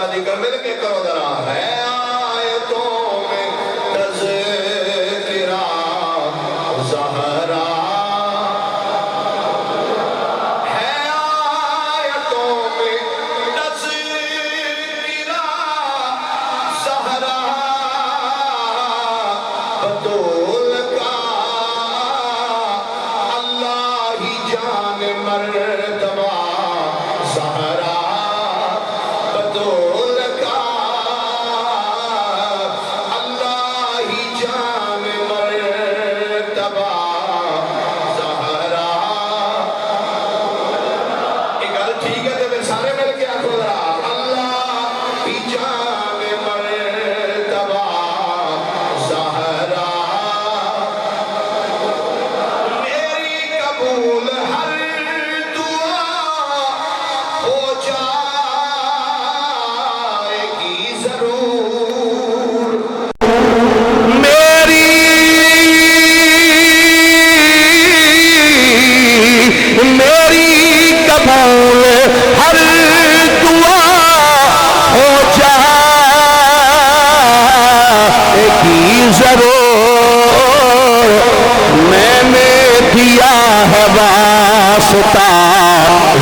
کا ذکر مل کے کرو ذرا ہے آیتوں میں تذکرہ زہرا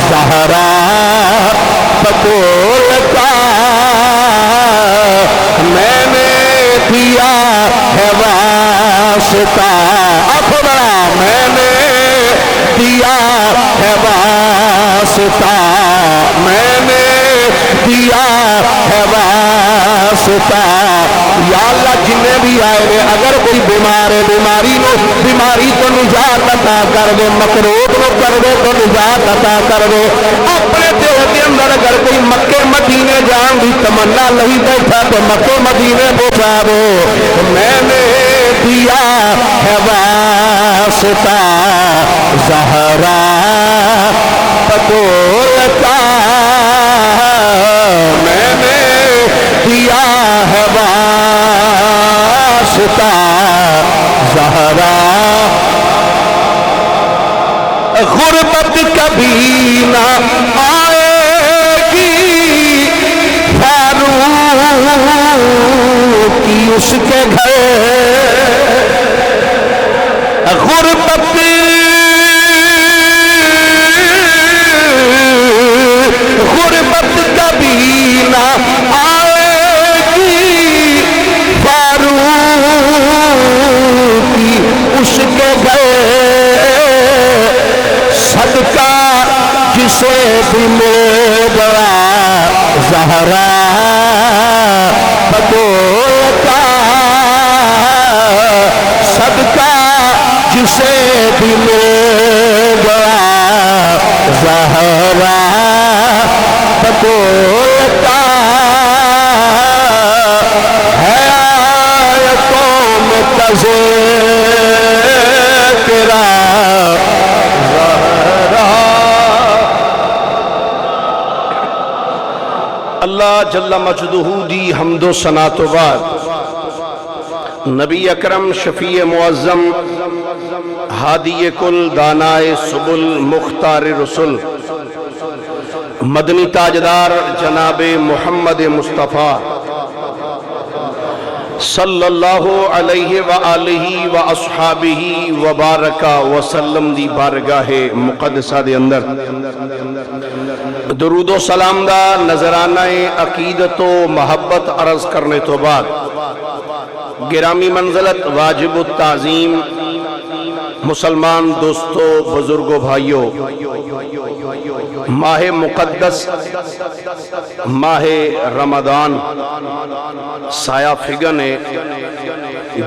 زہرا بطول کا میں نے دیا ہے واسطہ اپنا میں نے دیا ہے واسطہ میں نے دیا ہے واسطہ یا اللہ جنہیں بھی آئے رہے اگر کوئی بیمار ہے بیماری تو نجات عطا کر دے مکروب کو کر دے تو نجات عطا کر دے اپنے دل کے اندر اگر کوئی مکے مدینے جان دی تمنا نہیں بیٹھا تو مکے مدینے پہنچا دے میں نے دیا ہے واسطہ زہرا بطول کا میں نے دیا ہے واسطہ زہرا غربت کبھی نہ آئے گی فاروق کی اس کے گھر غربت کبھی نہ آئے گی فاروق کی اس کے گھر صدقہ جسے بھی لے گیا زہرا بطول کا صدقہ جسے بھی لے گیا زہرا بطول کا ہے آیتوں میں تذکرہ اللہ جل مجدہ دی حمد و ثنا تو بعد نبی اکرم شفیع معظم ہادی کل دانائے سبل مختار رسول مدنی تاجدار جناب محمد مصطفیٰ صلی اللہ علیہ وآلہ واصحابہ وبارکہ وسلم دی بارگاہ مقدسہ دے اندر درود و سلام دا نظرانہ عقیدت و محبت عرض کرنے تو بعد گرامی منزلت واجب التعظیم مسلمان دوستو بزرگو بھائیو ماہ مقدس ماہ رمضان سایہ فگن ہے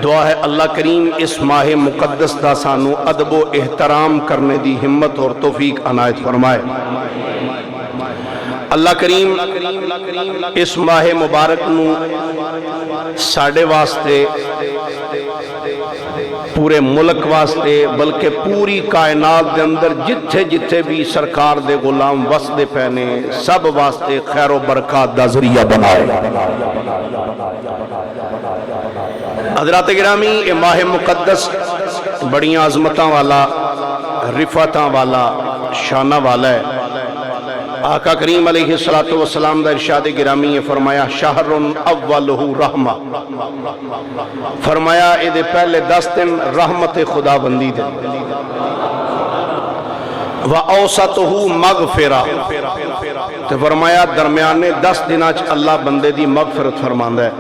دعا ہے اللہ کریم اس ماہ مقدس دا سانو ادب و احترام کرنے دی ہمت اور توفیق عنایت فرمائے اللہ کریم اس ماہ مبارک نو ساڑے واسطے پورے ملک واسطے بلکہ پوری کائنات دے اندر جتھے جتھے بھی سرکار دے غلام وسدے پہنے سب واسطے خیر و برکات دا ذریعہ بنائے حضرات گرامی یہ ماہ مقدس بڑیاں عظمتاں والا رفعتاں والا شانہ والا ہے آقا کریم علیہ السلام دا ارشاد گرامی ہے، فرمایا شہر اولہ رحمہ، فرمایا اے دے پہلے 10 دن رحمت خدا بندی دے، وَأَوْسَطُهُ مَغْفِرَةٌ، تو فرمایا درمیانے 10 دناں اللہ بندے دی مغفرت فرماندہ ہے،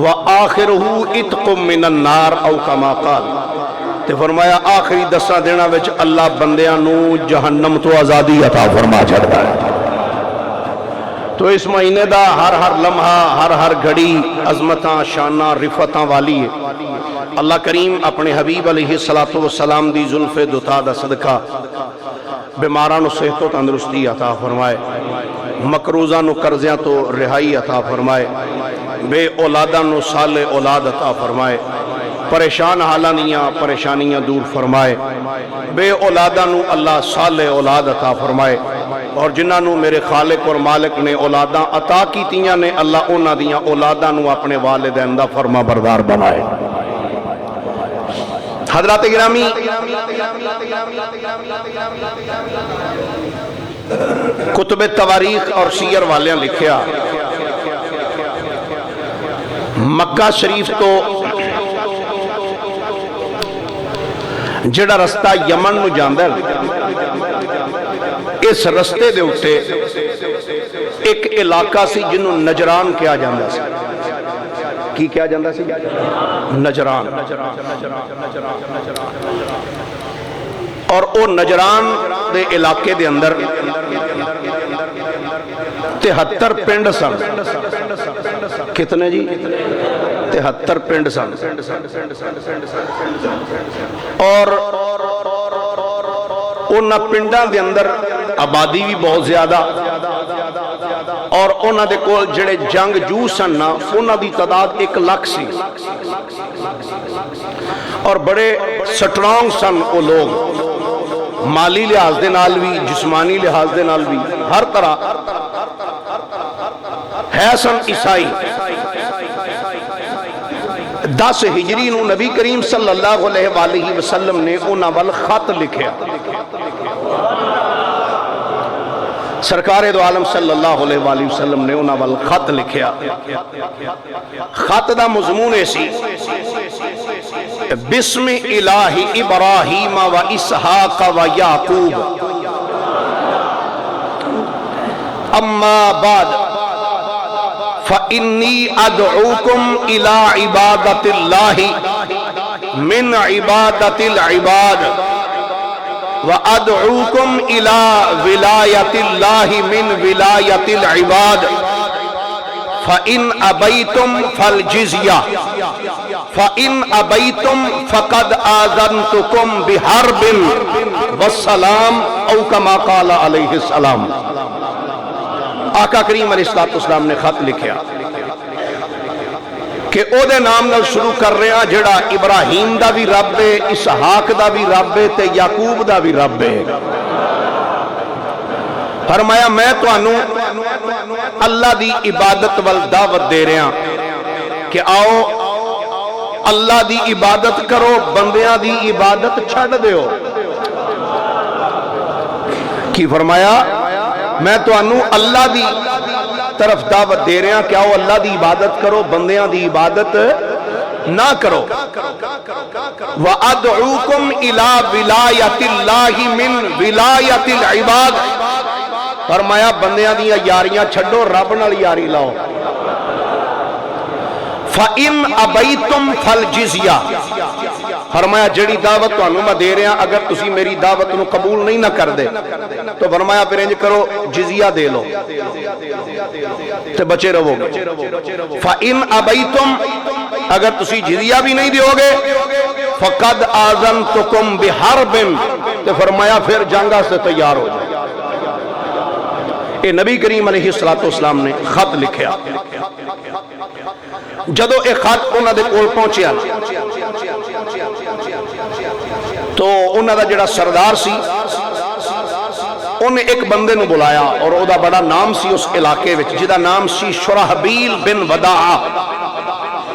وَآخِرُهُ اِتْقُم مِّنَ النَّارِ او کما قال، تو فرمایا آخری 10 دنوں وچ اللہ بندیاں نو جہنم تو آزادی عطا فرما چھڑتا ہے۔ تو اس مہینے دا ہر لمحہ ہر گھڑی عظمتاں شاناں رفتاں والی ہے۔ اللہ کریم اپنے حبیب علیہ السلام دی زلف دتا دا صدقہ بیماراں نو صحت و تندرستی عطا فرمائے، مقروضاں نو قرضیاں تو رہائی عطا فرمائے، بے اولاداں نو صالح اولاد عطا فرمائے، پریشان حالانیاں پریشانیاں دور فرمائے، بے اولاداں نو اللہ صالح اولاد عطا فرمائے، اور جنہاں نو میرے خالق اور مالک نے اولاداں عطا کیتیاں نے اللہ انہاں دیاں اولاداں نو اپنے والدین دا فرما بردار بنائے۔ حضرات گرامی، کتب تواریخ اور سیر والیاں لکھیا مکہ شریف تو جڑا رستہ یمن نو جاندہ ہے، اس رستے دے اٹھے ایک علاقہ سی جنہوں نجران کیا جاندہ سی۔ کی کیا جاندہ سی؟ نجران۔ اور او نجران دے علاقے دے اندر 73 پنڈ سن۔ کتنے جی؟ 73 پنڈ سن۔ اور انہاں پنڈاں دے اندر آبادی بھی بہت زیادہ، اور انہاں دے کول جڑے جنگ جو سن نا انہاں دی تعداد 1 لاکھ سی، اور بڑے سٹرونگ سن وہ لوگ، مالی لحاظ دے نال بھی جسمانی لحاظ دے نال بھی ہر طرح ہے سن عیسائی۔ 10 ہجری نو نبی کریم صلی اللہ علیہ وآلہ وسلم نے انہاں وال خط لکھیا، سرکار دو عالم صلی اللہ علیہ وآلہ وسلم نے انہاں وال خط لکھیا۔ خط دا مضمون ایسی بسم الہ ابراہیم و اسحاق و یعقوب اما بعد فإنی ادعوکم الى عبادت اللہ من عبادت العباد وَأَدْعُوكُمْ إِلَىٰ وِلَایَةِ اللَّهِ مِنْ وِلَایَةِ الْعِبَادِ فَإِنْ أَبَيْتُمْ فَالْجِزْيَةِ فَإِنْ أَبَيْتُمْ فَقَدْ آذَنْتُكُمْ بِحَرْبٍ وَالسَّلَامُ او کما قال علیہ السلام۔ آقا کریم علیہ السلام نے خط لکھیا کہ او دے نام نال شروع کر رہے ہیں جڑا ابراہیم دا بھی رب ہے، اسحاق دا بھی رب ہے تے یعقوب دا بھی رب ہے۔ فرمایا میں تو انو اللہ دی عبادت وال دعوت دے رہے ہیں کہ آؤ اللہ دی عبادت کرو، بندیاں دی عبادت چھڑ دیو۔ کی فرمایا میں تو انو اللہ دی طرف دعوت دے رہے ہیں کہ آؤ اللہ دی عبادت کرو، بندیاں دی عبادت نہ کرو۔ وَأَدْعُوكُمْ إِلَىٰ وِلَایَةِ اللَّهِ مِنْ وِلَایَةِ الْعِبَادِ، فرمایا بندیاں دی یاریاں چھڑو، رب نال یاری لاؤ۔ فَإِنْ أَبَيْتُمْ فَالْجِزْيَةِ، فرمایا جڑی دعوت تو انو میں دے رہے ہیں اگر تسی میری دعوت نو قبول نہیں نہ کر دے تو فرمایا پھر انج کرو جزیہ دے لو تے بچے رہو گے۔ فَإِنْ أَبَيْتُمْ، اگر تسی جزیہ بھی نہیں دیو گے فَقَدْ آذَنْتُكُمْ بِحَرْبٍ، تو فرمایا پھر جنگا سے تیار ہو جائے۔ اے نبی کریم علیہ السلام نے خط لکھیا۔ جدو ایک خط انہاں دے کول پہنچیا تو انہاں دا جڑا سردار سی انہیں ایک بندے نو بلایا، اور او دا بڑا نام سی اس علاقے وچ جدا نام سی شرحبیل بن وداع،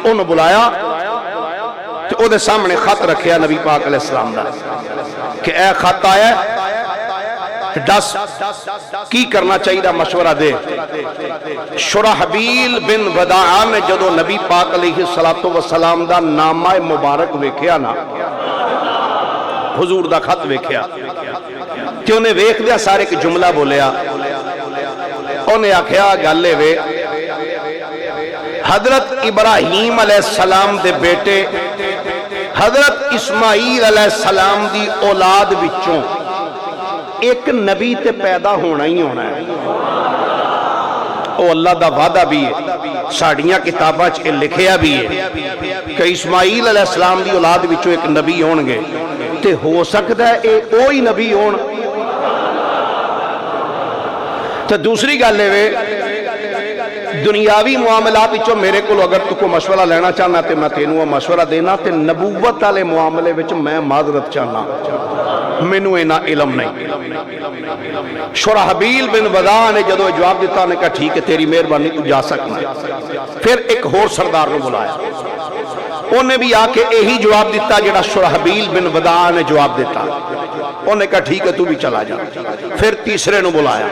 انہوں بلایا تو او دے سامنے خط رکھیا نبی پاک علیہ السلام دا کہ اے خط آیا دس کی کرنا چاہیے مشورہ دے. شرحبیل بن وداع نے جدو نبی پاک علیہ الصلوۃ والسلام دا نامہ مبارک ویکھیا نا، حضور دا خط ویکھیا تے انہیں ویکھ دیا سارے ایک جملہ بولیا. انہیں آکھیا گل وے حضرت ابراہیم علیہ السلام دے بیٹے حضرت اسماعیل علیہ السلام دی اولاد وچوں ایک نبی تے پیدا ہونا ہی ہونا ہے. او اللہ دا وعدہ بھی ہے، ساڑیاں کتاباں چ لکھیا بھی ہے کہ اسماعیل علیہ السلام دی اولاد وچوں ایک نبی ہون گے تے ہو سکتا ہے اے اوہی نبی ہون. تو دوسری گل ہے دنیاوی معاملات وچوں میرے کو اگر تو کو مشورہ لینا چاہنا تے میں تینوں مشورہ دینا تے نبوت والے معاملے وچ میں معذرت چاہنا، مینوں اینا علم نہیں. شرحبیل بن وداع نے جدو جواب دیتا نے کہا ٹھیک ہے تیری مہربانی تو جا سکنا. پھر ایک اور سردار کو بلایا، انہیں بھی آ کے یہی جواب دیتا جڑا شرحبیل بن وداع نے جواب دیتا. انہیں کہا ٹھیک ہے تو بھی چلا جا. پھر تیسرے نو بلایا،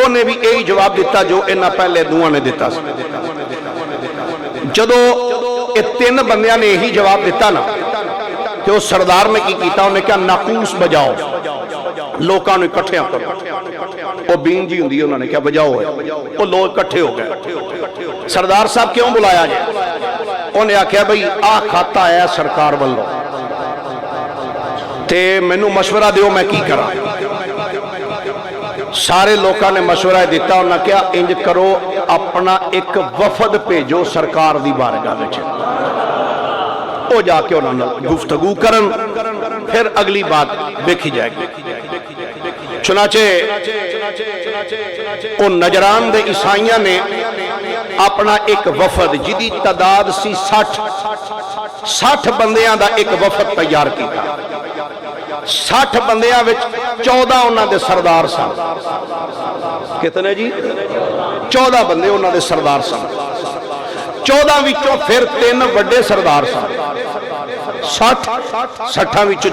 انہیں بھی یہی جواب دیتا جو انہاں پہلے دوواں نے دیتا. جدو یہ تین بندیاں نے یہی جواب دیتا نا کہ وہ سردار نے کی کیتا، انہیں کہا ناقوس بجاؤ، لوکاں نے اکٹھے کرو. وہ بین جی ہوندی انہوں نے کہا بجاؤ ہے. وہ لوگ اکٹھے ہو گئے. سردار صاحب کیوں بلایا جائے؟ انہیں آکھیا بھئی آ کھاتا ہے سرکار والوں تے مینوں مشورہ دیو میں کی کرا. سارے لوکاں نے مشورہ دیتا. انہوں نے کہا انج کرو اپنا ایک وفد بھیجو سرکار دی بارگاہ وچ، او جا کے انہوں نے گفتگو کرن، پھر اگلی بات دیکھی جائے گی. چنانچہ ان نجران دے عیسائیاں نے اپنا ایک وفد جدی تعداد سی 60 بندیاں دا ایک وفد تیار کیتا. 60 بندیاں وچ 14 انہاں دے سردار سن. کتنے جی؟ 14 بندے انہاں دے سردار سن. 14 وچوں پھر 3 بڑے سردار سن. 60 وچوں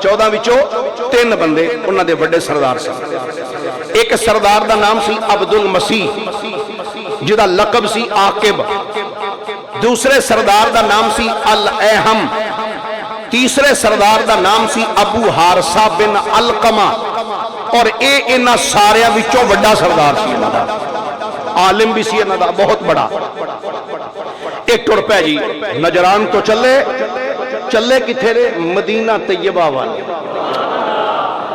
14 وچوں 3 بندے انہاں دے بڑے سردار سن. ایک سردار دا نام سی عبد المسیح جدا لقب سی عاقب. دوسرے سردار دا نام سی الاہم. تیسرے سردار دا نام سی ابو حارثہ بن علقمہ. اور اے انہاں سارے وچوں بڑا سردار سی انہاں دا، عالم بھی سی انہاں دا بہت بڑا. ایک ٹر پہ جی نجران تو چلے کتھے رے؟ مدینہ طیبہ والے.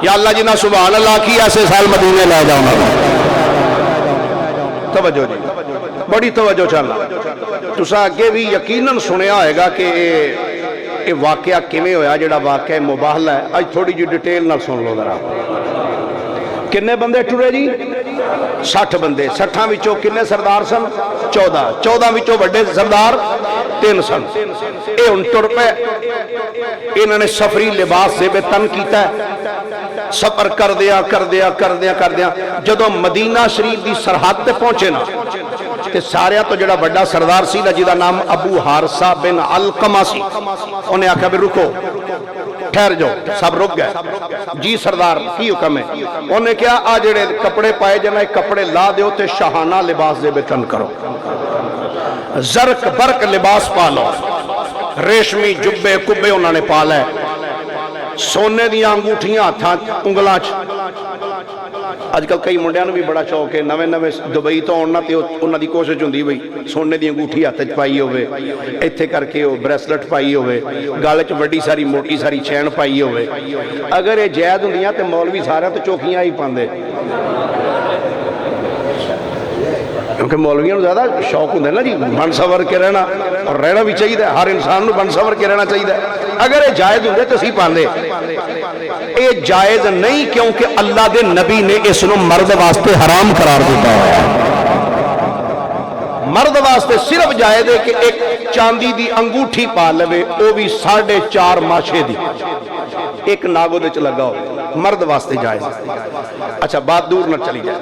یا اللہ جنہ سبحان اللہ کی ایسے سال مدینے لے جاؤں گا. توجہ جی، بڑی توجہ چلنا. تسا اگے بھی یقیناً سنیا ہوئے گا کہ یہ واقعہ کیویں ہویا جڑا واقعہ مباہلہ ہے. آج تھوڑی جی ڈیٹیل نال سن لو ذرا. کنے بندے ٹرے جی؟ 60 بندے. 60 وچوں کنے سردار سن؟ 14 وچوں بڑے سردار 3 سن. اے ہن ٹر پے. انہوں نے سفری لباس سے بے تن کیتا ہے. سفر کر دیا جدو مدینہ شریف دی سرحد تے پہنچے نا تے سارے تو جڑا بڑا سردار سی نا جدا نام ابو حارثہ بن علقمہ سی، انہیں آکھا بھی رکو، ٹھہر جاؤ. سب رک گئے. جی سردار کی حکم ہے؟ انہیں کیا آ جڑے کپڑے پائے جانا کپڑے لا دیو تے شاہانہ لباس دے بے تن کرو. زرق برق لباس پا لو. ریشمی جبے کبے انہوں نے پا لے. سونے دیاں انگوٹھیاں ہاتھاں انگلاں چ. اج کل کئی منڈیاں نوں بھی بڑا شوق ہے نویں دبئی تو آنا تے انہاں دی کوشش ہوندی بھئی سونے دی انگوٹھی ہاتھ وچ پائی ہوے، ایتھے کر کے او بریسلٹ پائی ہوے، گل وچ بڑی ساری موٹی ساری چین پائی ہوے. اگر یہ جائز ہوندیاں تے مولوی سارے تے چوکیاں ہی پاندے، کیونکہ مولویوں زیادہ شوق ہوندے نا جی بن سور کے رہنا، اور رہنا بھی چاہیے. ہر انسان نو بن سور کے رہنا چاہیے. اگر یہ جائز ہوندے تو اسی پاندے. یہ جائز نہیں کیونکہ اللہ دے نبی نے اس نو مرد واسطے حرام قرار دیتا ہے. مرد واسطے صرف جائز ہے کہ ایک چاندی دی انگوٹھی پا لے، وہ بھی 4.5 ماشے دی، ایک ناگو دے چ لگا ہو. مرد واسطے جائز. اچھا بات دور نہ چلی جائے.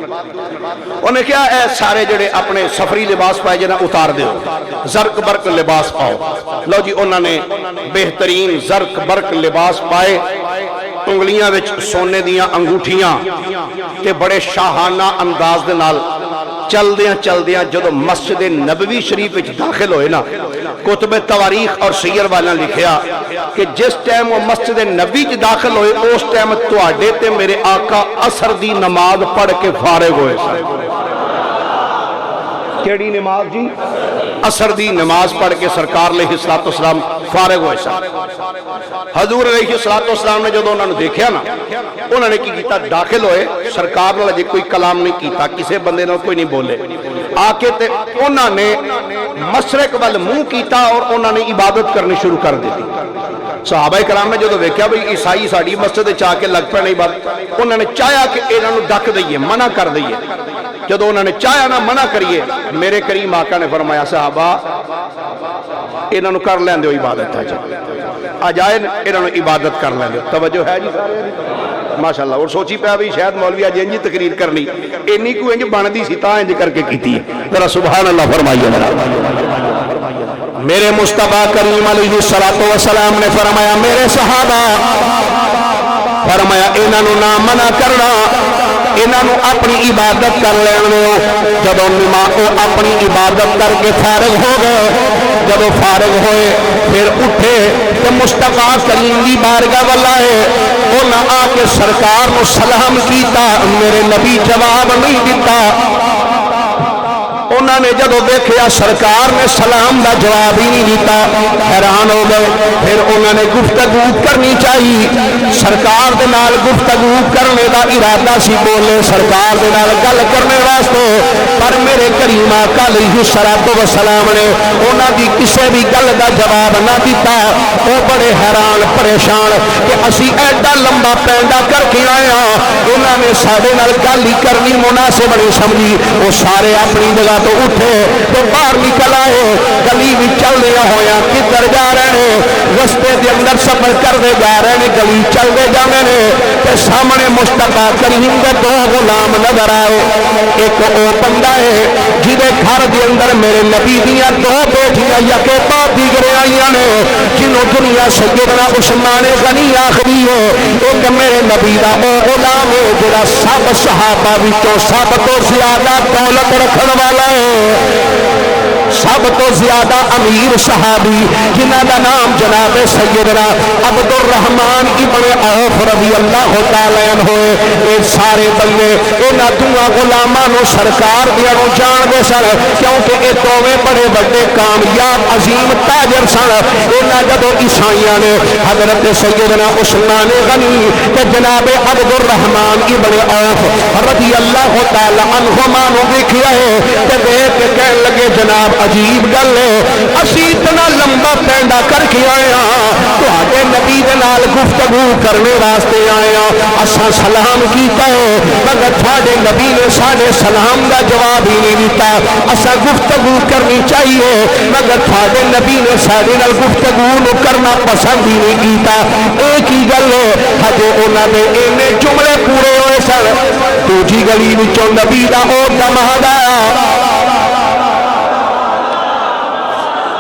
انہیں کیا اے سارے جڑے اپنے سفری لباس پائے جنا اتار دیو، زرق برق لباس پاؤ. لو جی انہوں نے بہترین زرق برق لباس پائے. انگلیاں وچ سونے دیاں انگوٹھیاں تے بڑے شاہانہ انداز دے نال چلدیاں جدو مسجد نبوی شریف وچ داخل ہوئے نا، کتب تواریخ اور سیر والا لکھیا کہ جس ٹائم وہ مسجد نبوی وچ داخل ہوئے اس ٹائم تواڈے تے میرے آقا عصر دی نماز پڑھ کے فارغ ہوئے سن۔ کیڑی نماز جی؟ عصر دی نماز پڑھ کے سرکار علیہ السلام فارغ ہوئے سن۔ حضور علیہ السلام نے جدو انہوں نے دیکھیا نا، انہوں نے کی کیتا، داخل ہوئے، سرکار نے جی کوئی کلام نہیں کیتا، کسے بندے نے کوئی نہیں بولے، آکے تے انہوں نے مشرق وال منہ کیتا اور انہوں نے عبادت کرنی شروع کر دی۔ صحابہ کرام نے جدو دیکھیا بھئی عیسائی ساڑی مسجد چاہ کے لگ پہ نہیں بات، انہوں نے چاہیا کہ انہوں نے ڈک دئیے، منع کر دئیے۔ جدو انہوں نے چاہیا نہ منع کریے، میرے کریم آقا نے فرمایا صحابہ انہوں نے کر لیں دے عبادت ہے جی، آجائے انہوں نے عبادت کر لیں دے۔ توجہ ہے جی ماشاءاللہ، اور سوچی پہ بھی شاید مولوی آج انجی تقریر کرنی، انہی کو انج باندھی سی تا انج کر کے کیتی ہے۔ ذرا سبحان اللہ فرمائیے۔ میرے مصطفیٰ کریم علیہ السلام نے فرمایا میرے صحابہ، فرمایا انہوں نہ منع کرنا، انہوں اپنی عبادت کر لینے۔ جب اپنی عبادت کر کے فارغ ہو گئے، جب فارغ ہوئے پھر اٹھے تو مصطفیٰ کریم دی بارگاہ والائے، انہوں آ کے سرکار کو سلام کیتا، میرے نبی جواب نہیں دیتا۔ انہوں نے جدو دیکھیا سرکار نے سلام دا جواب ہی نہیں دیتا، حیران ہو گئے۔ پھر انہوں نے گفتگو کرنی چاہیے، سرکار دے نال گفتگو کرنے دا ارادہ سی، بولے سرکار دے نال گل کرنے واسطے، پر میرے کریم آقا علیہ السلام نے انہوں دی کسے بھی گل دا جواب نہ دیتا۔ وہ بڑے حیران پریشان کہ اسی ایڈا لمبا پینڈا کر کے آیا، انہوں نے سارے نال گل ہی کرنی مناسب نہیں سمجھی۔ وہ سارے اپنی جگہ تو اٹھے تو باہر نکل آئے، گلی بھی چل رہا ہویا کدھر جا رہے ہیں، رستے دے اندر سفر کر دے جا رہے ہیں، گلی چل دے جانے نے تے سامنے مصطفیٰ کریم دے دو غلام نظر آئے۔ ایک او بندہ ہے جدے گھر دے اندر میرے نبی دیاں دو بیٹیاں یکے بعد دیگرے آئیاں نے، جنہوں دنیا سیدنا عثمان غنی آخری ہے۔ ایک میرے نبی دا او غلام ہے جڑا سب صحابہ وچوں سب تو زیادہ دولت رکھن والا ہے، سب تو زیادہ امیر صحابی جنہ دا نام جناب سیدنا عبد الرحمن ابن عوف رضی اللہ تعالیٰ عنہ ہوئے۔ اے سارے بندے انہاں دوہاں غلاماں نو سرکار دیاں نو جان دے سن، کیونکہ اے دوویں بڑے بڑے کامیاب عظیم تاجر سن۔ انہاں جدو عیسائیاں نے حضرت سیدنا عثمان غنی تے جناب عبد الرحمن ابن عوف رضی اللہ تعالیٰ عنہما نو دیکھیا ہے تے دیکھ کے کہنے لگے جناب عجیب گل ہے، اسی اتنا لمبا پینڈا کر کے آئے ہاں، تہاڈے نبی دے نال گفتگو کرنے واسطے آئے ہاں، اساں سلام کیتا ہے مگر تھاڈے نبی نے ساڈے سلام دا جواب ہی نہیں دیتا۔ اساں گفتگو کرنی چاہیے مگر تھاڈے نبی نے ساڈے نال گفتگو نو کرنا پسند ہی نہیں کیتا۔ ایک ہی گل ہے، ہجے انہاں دے اینے جملے پورے ہوئے سن، دوجی گلی وچوں نبی دا او دماد آیا،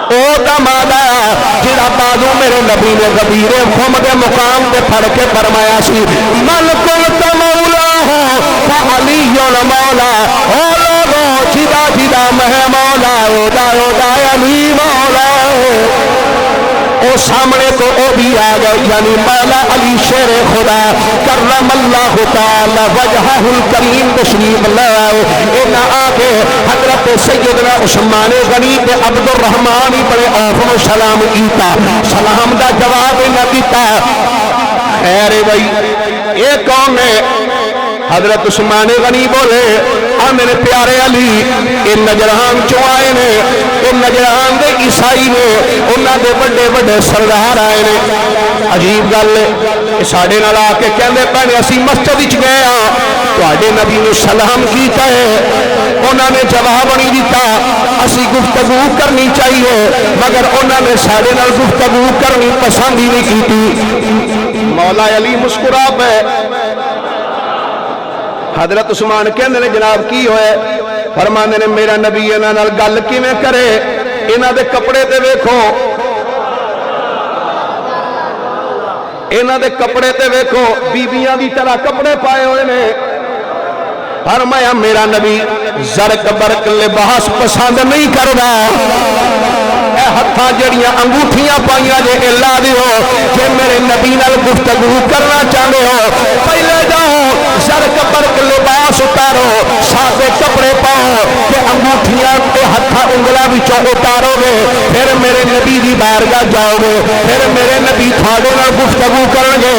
او دماد آیا جڑا بازو میرے نبی نے غدیر خم دے مقام تے پھڑ کے فرمایا سی، من قلت مولا ہو فعلی مولا، او لوگو جدا جدا میں مولا، او دا علی مولا۔ او سامنے تو او بھی آ گئے، یعنی مولا علی شیر خدا کرم اللہ تعالی وجہہ الکریم تشریف لائے۔ انہاں آگے حضرت سیدنا عثمان غنی تے عبد الرحمن بڑے عوف نو سلام کیتا، سلام دا جواب نہ دیتا۔ خیر بھائی یہ کون ہے؟ حضرت عثمان غنی بولے آ میرے پیارے علی یہ نجران چوں آئے نے، یہ نجران دے عیسائی نے، انہاں دے بڑے بڑے سردار آئے نے۔ عجیب گل ہے، ساڈے نال آ کے کہندے پے نے اسی مسجد وچ گئے ہاں، تواڈے نبی نے سلام کیتا ہے، انہاں نے جواب نہیں دیتا، اسی گفتگو کرنی چاہیے مگر انہاں نے ساڈے نال گفتگو کرنی پسند ہی نہیں کیتی۔ مولا علی مسکرا پے، حضرت عثمان کہندے نے جناب کی ہوئے؟ فرماندے نے میرا نبی انہاں نال گل کیویں کرے، انہاں دے کپڑے تے ویکھو، انہاں دے کپڑے تے ویکھو بیبیاں دی طرح کپڑے پائے ہوئے نے فرمایا میرا نبی زرق برق لباس پسند نہیں کردا اے ہتھاں جڑیاں انگوٹھیاں پائیاں جے اللہ دیو جے میرے نبی نال گفتگو کرنا چاہتے ہو پہلے جاؤ زرق برق لباس اتارو سادے کپڑے پاؤ کہ انگوٹھیاں تے ہتھاں انگلاں وچوں اتارو گے پھر میرے نبی دی بارگاہ جاؤ گے پھر میرے نبی تھاڈے نال گفتگو کرن گے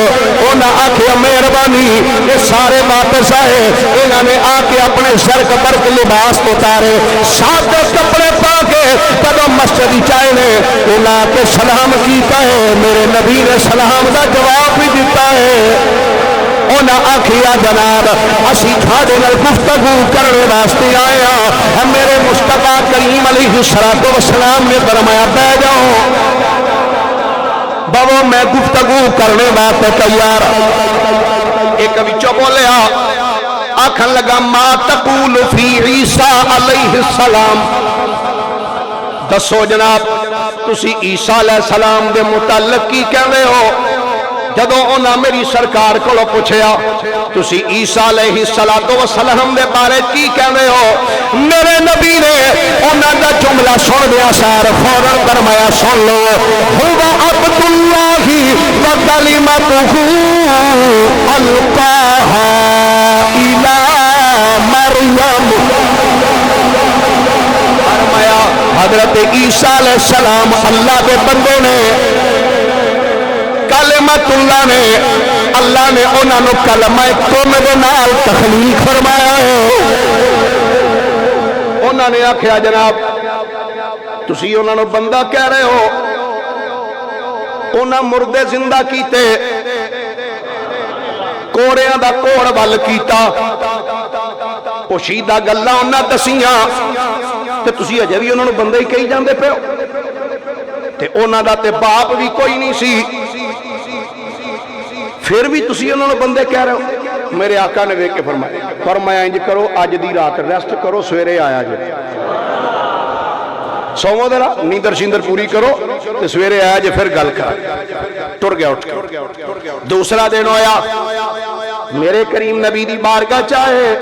انہاں آکھیا مہربانی یہ سارے واپس آئے انہاں نے آ کے اپنے زرق برق لباس اتارے سادے کپڑے پا کے جدوں مسجد چائے نے انہاں کے سلام کیتا ہے میرے نبی نے سلام دا جواب بھی دیتا ہے انہاں آکھیا جناب اسی تھاڈے نال گفتگو کرنے واسطے آئے ہاں میرے مصطفیٰ کریم علیہ السلام نے فرمایا بیٹھ جاؤ بابو میں گفتگو کرنے واسطے تیار ایک وچوں بولیا آکھن لگا ما تقول فی عیسیٰ علیہ السلام دسو جناب تسی عیسیٰ علیہ السلام دے متعلق کی کہنے ہو جدوں انہاں میری سرکار کو پوچھیا تسی عیسیٰ علیہ السلام دے بارے کی کہنے ہو میرے نبی نے انہاں دا جملہ سن دیا سار فوراً فرمایا سن لو ہوا عبد اللہ و کلمتہ القاہا الی مریم فرمایا حضرت عیسیٰ علیہ السلام اللہ کے بندے نے کلمت اللہ نے انہوں نے کلمہ کن دے نال تخلیق فرمایا ہے انہوں نے آکھیا جناب تسی انہوں نے بندہ کہہ رہے ہو انہوں مردے زندہ کیتے کوڑیاں دا کوڑ بل کیتا پوشیدہ گلہ انہوں دسیاں تے تسی اجے بھی انہوں نے بندے ہی کہی جاندے پہ ہو تے انہوں دا تے باپ بھی کوئی نہیں سی پھر بھی تسی انہوں نے بندے کہہ رہے ہو میرے آقا نے ویکھ کے فرمایا انج کرو اج دی رات ریسٹ کرو سویرے آیا جے سومو درا نیندر شیندر پوری کرو تے سویرے آیا جے پھر گل کر ٹر گیا اٹھ کے دوسرا دن ہویا میرے کریم نبی دی بارگاہ چاہے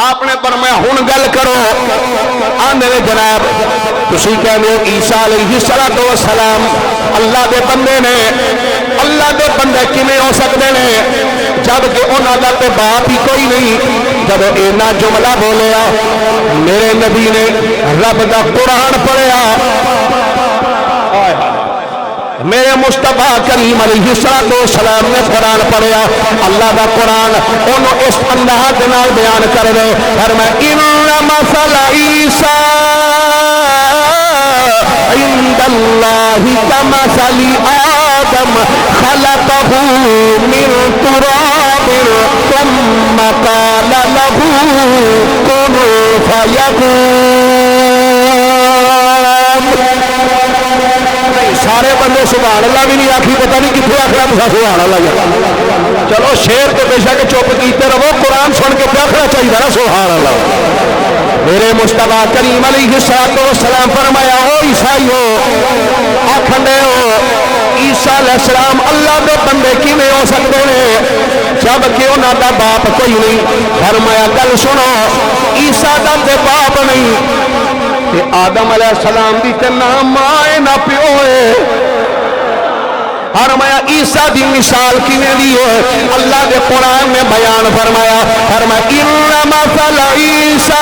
آپ نے فرمایا ہن گل کرو آندے جناب تسی کہندے ہو عیسیٰ علیہ السلام اللہ دے بندے نے اللہ دے بندے کیویں ہو سکتے ہیں جبکہ انہاں دا تے باپ ہی کوئی نہیں جب اینا جملہ بولیا میرے نبی نے رب دا قرآن پڑھیا میرے مصطفیٰ کریم علیہ السلام نے قرآن پڑھیا اللہ دا قرآن انہوں اس انداز نال بیان کر دے فرمایا ان مثل عیسیٰ عند اللہ کمثل آدم خلقہ من تراب ثم قال له کن فیکون سارے بندے سبحان اللہ بھی نہیں آخی پتہ نہیں کتنے آخر تو سبحان اللہ چلو شیر تو بے شک چپ کیتے رہو قرآن سن کے آخنا چاہیے نا سبحان اللہ میرے مصطفیٰ کریم علیہ السلام فرمایا ہو عیسائیو آکھندے ہو عیسیٰ علیہ السلام اللہ دے بندے کیویں ہو سکتے ہیں جبکہ انہاں دا باپ کوئی نہیں فرمایا گل سنو عیسیٰ دا تے باپ نہیں آدم علیہ السلام دی تے نہ ماں نہ پیو ہے فرمایا عیسیٰ دی مثال کیویں دی ہے اللہ دے قرآن میں بیان فرمایا ان مثل عیسیٰ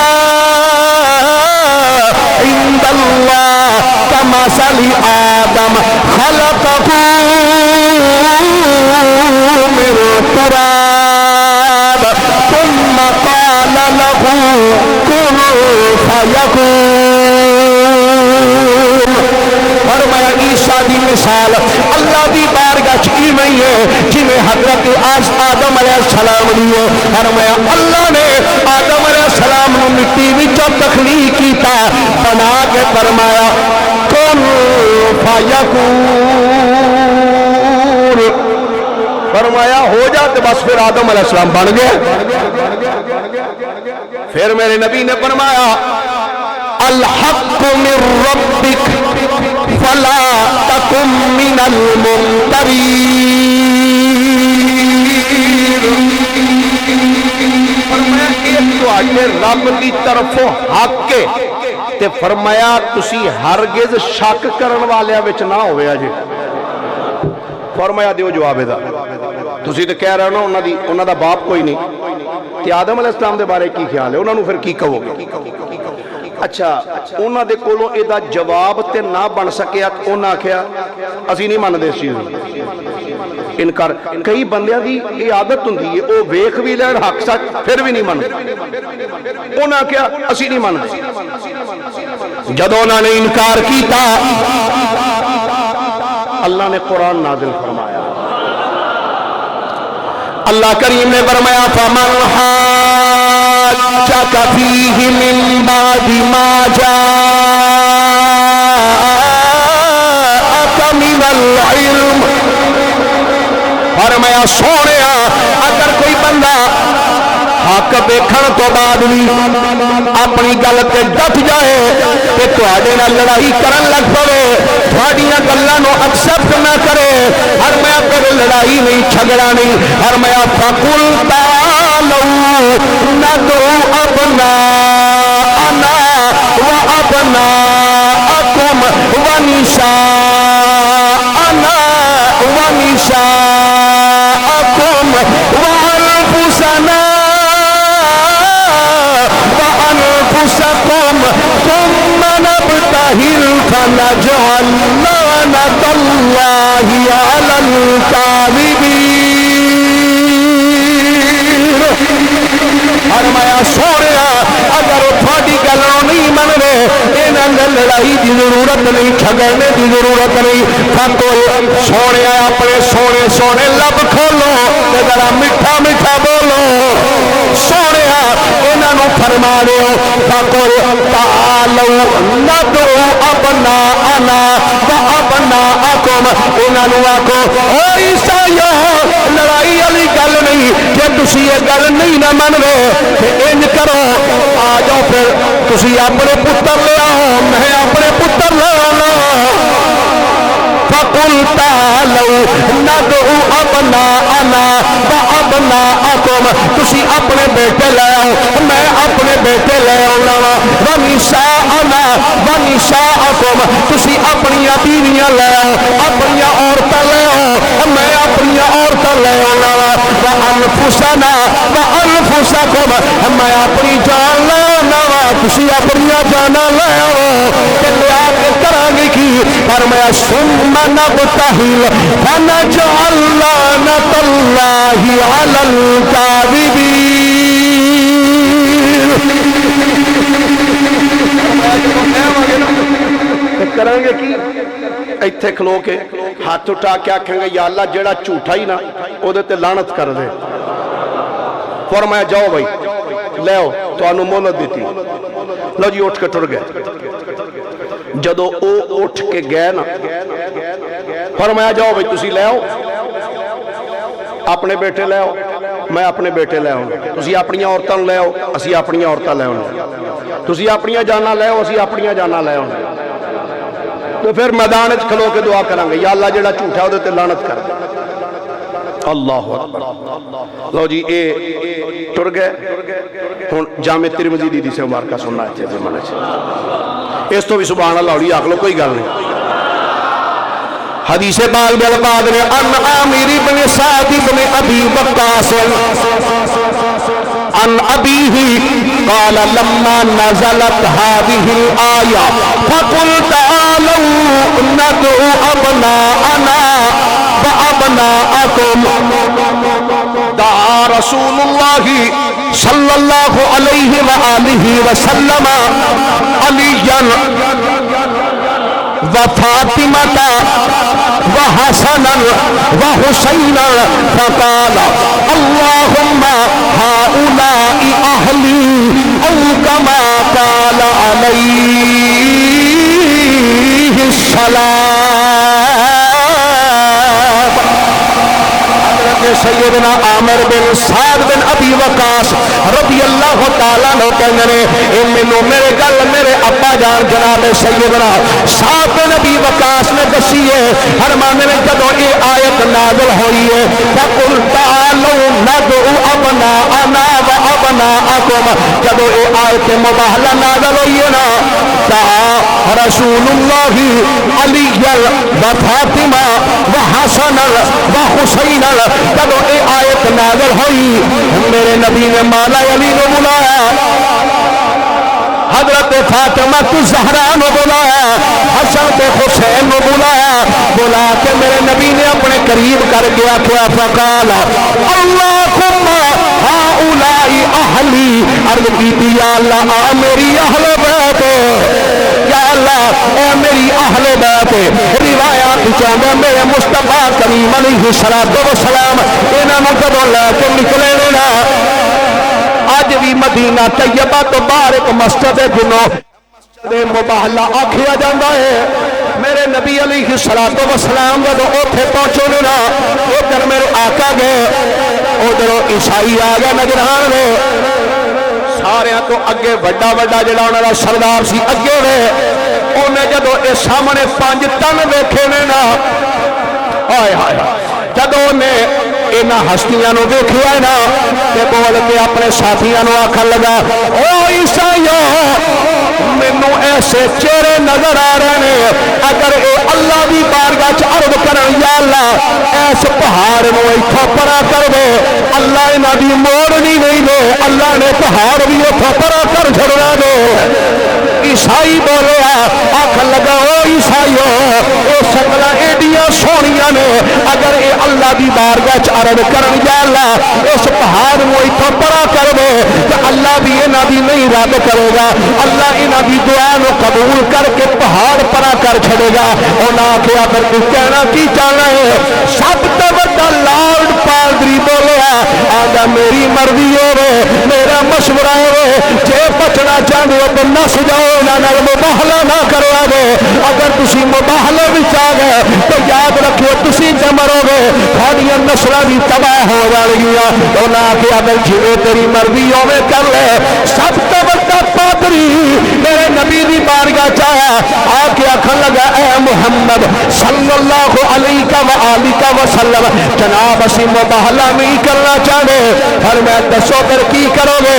عند اللہ کمثل آدم خلقہ من تراب ثم قال له کن فیکون فرمایا عیسیٰ دی مثال اللہ دی بارگاہ چکی نہیں ہے جنہیں حضرت آدم علیہ السلام دیئے فرمایا اللہ نے آدم علیہ السلام نے مٹی وچوں تخلیق کیتا بنا کے فرمایا کن فیکون فرمایا ہو جاتے بس پھر آدم علیہ السلام بن گیا پھر میرے نبی نے فرمایا الحق من ربک فلا تکن من الممترین رب کی طرفوں حق ہے تے فرمایا تسی ہرگز شک کرن والیاں وچ نہ ہوئے جی فرمایا دیو جواب دا تسی تے کہہ رہے ہو نا انہاں دا باپ کوئی نہیں تے آدم علیہ السلام دے بارے کی خیال ہے انہاں نو پھر کی کہو گے اچھا انہاں دے کولوں اے دا جواب تے نہ بن سکیا انہاں آکھیا اسی نہیں مندے اس چیز انکار کئی بندیاں دی یہ عادت ہوندی ہے او ویکھ بھی لین حق سچ پھر بھی نہیں مندے انہاں کیا اسی نہیں مندے جدوں انہاں نے انکار کیتا اللہ نے قرآن نازل فرمایا اللہ کریم نے فرمایا فمن حاجک فیہ من بعد ما جاءک من العلم فرمایا سونیا اگر کوئی بندہ حق دیکھن تو بعد بھی اپنی گل تے ڈٹ جائے تے تواڈے نال لڑائی کرن لگ پے تواڈیاں گلاں نو ایکسپٹ نہ کرے فرمایا پھر لڑائی نہیں جھگڑا نہیں فرمایا فقل تعالوا ندعو ابناءنا وابناءکم ونساءنا ونساءکم وانفسنا وانفسکم ثم نبتہل فنجعل لعنۃ اللہ علی الکاذبین فرمایا سونیا اگر تھوڑی گلوں نہیں من رہے انہاں لڑائی دی ضرورت نہیں جھگڑنے دی ضرورت نہیں فقل سونیا اپنے سونے سونے لب کھولو تے ذرا میٹھا میٹھا بولو سونیا انہاں نو فرما دیو فقل تعالوا ندعو ابناءنا وابناءکم انہاں نو آکھو او عیسائیو لڑائی والی گل نہیں کہ تسی یہ گل نہیں نہ من رہے انج کرو آ جاؤ پھر تسی اپنے پتر لے آؤ میں اپنے پتر لے آنا فقل تعالوا ندعو ابناءنا وابناءکم تسی اپنے بیٹے لے آؤ میں اپنے بیٹے لے آنا ونساءنا ونساءکم تسی اپنی بیویاں لے آؤ اپنی عورتاں لے آؤ میں اپنی عورتاں لے آنا وانفسنا وانفسکم میں اپنی جان لے آنا تسی اپنی جانا لے آؤ تے لیا کے کران گے کی فرمایا ثم نبتہل فنجعل لعنۃ اللہ علی الکاذبین کریں گے کی ایتھے کھلو کے ہاتھ اٹھا کے آکھیں گے یا اللہ جیڑا جھوٹا ہی نا او دے تے لعنت کر دے فرمایا جاؤ بھائی لے آؤ تانوں مہلت دیتی لو جی اٹھ کے ٹر گئے جدو او اٹھ کے گئے نا فرمایا جاؤ بھائی تسی لے آؤ اپنے بیٹے لے آؤ میں اپنے بیٹے لے آؤں تسی اپنی عورتاں لے آؤ اسی اپنی عورتاں لے آؤں تسی اپنی جانا لے آؤ اسی اپنی جانا لے آؤں تو پھر میدان وچ کھلو کے دعا کریں گے یا اللہ جڑا جھوٹا ہے تے لعنت کر دے اللہ اکبر لو جی اے ٹر گئے ہن جامع ترمذی دی سے مبارکہ سننا ہے تے من چ اس تو بھی سبحان اللہ ہوئی آکھ لو کوئی گل نہیں حدیث پاک میں الفاظ نے ان عامر بن سعد بن ابی وقاص عن ابیہ قال لما نزلت هذه الآية فقل تعالوا ندعو ابناءنا وابناءکم دعا رسول اللہ صلی اللہ علیہ وآلہ وسلم علیاً وفاطمة وحسنا وحسينا فقال اللهم هؤلاء أهلي أو كما قال عليه السلام حضرت سیدنا عامر بن سعد بن ابی وقاص رضی اللہ اللہ تعالیٰ نو کہنے نے اے مینوں میرے گل میرے ابا جان جناب سیدنا سعد نبی وقاص نے دسی ہے فرمانے نے جدوں یہ آیت نازل ہوئی ہے فقل تعالوا ندعو ابناءنا وابناءکم جدوں یہ آیت مباہلہ نازل ہوئی ہے نا دعا رسول اللہ علی و فاطمہ و حسن و حسین جدوں یہ آیت نازل ہوئی میرے نبی نے مولا علی نے بلایا حضرت فاطمہ الزہرا نے بلایا حسن تے حسین نے بلایا بلا کے میرے نبی نے اپنے قریب کر گیا کیا فقال اللہم ہؤلاء اہلی عرض کی یا اللہ آ میری اہل بیت یا اللہ اے میری اہل بیت روایات چاہتا میرے مصطفیٰ کریم علیہ السلام انہوں کدوں لے کے نکلے نا اج بھی مدینہ طیبہ تو باہر ایک مسجد ہے جنوں مباہلہ آکھیا جاندہ ہے میرے نبی علیہ السلام جب اوتھے پہنچو نا ادھر میرے آقا گئے ادھر عیسائی آ گیا نجران میں سارے تو اگے وڈا وڈا جڑا انہاں دا سردار سی اگے وے انہیں جدو اے سامنے 5 تن ویکھے نے نا ہائے ہائے جدو نے انہاں ہستیاں نو ویکھیا نا تے بول کے اپنے ساتھیاں نو آکھن لگا او عیسائیو مینوں ایسے چہرے نظر آ رہے ہیں اگر اے اللہ دی بارگاہ چ عرض کرن یا اللہ ایس پہاڑ نو ایتھوں پرا کر دے اللہ انہاں دی موڑنی نہیں دے اللہ نے پہاڑ بھی ایتھوں پرا کر چھڑنا دے عیسائی بولیا آکھن لگا او عیسائیو اے شکلاں ایڈیاں سونیاں نے اگر اے اللہ دی بارگاہ چ عرض کرن یا اللہ اس پہاڑ نو ایتھوں پرا کر دے تے اللہ بھی انہاں دی نہیں رد کرے گا اللہ انہاں دی دعا نو قبول کر کے پہاڑ پرا کر چھڑے گا انہاں آکھیا پھر تو کہنا کی چاہنا ہے سب تو بڑا لارڈ پادری بولیا آجا میری مرضی ہوے میرا مشورہ ہوے جے بچنا چاہندے ہو تے نس جاؤ انہاں نال مباہلہ نہ کروا دے اگر تسی مباہلے وچ آ گئے تو یاد رکھو تسی تے مرو گے تھوڑیاں نسلاں بھی تباہ ہو جان گیاں انہاں آکھیا اگر جے تیری مرضی ہوے کر لے سب تو بڑا پادری میرے نبی دی بارگاہ چاہیا آ کے آکھن لگا اے محمد صلی اللہ علیہ وآلہ وسلم جناب اسی مباہلہ نہیں کرنا چاہتے ہر میں دسو پھر کی کرو گے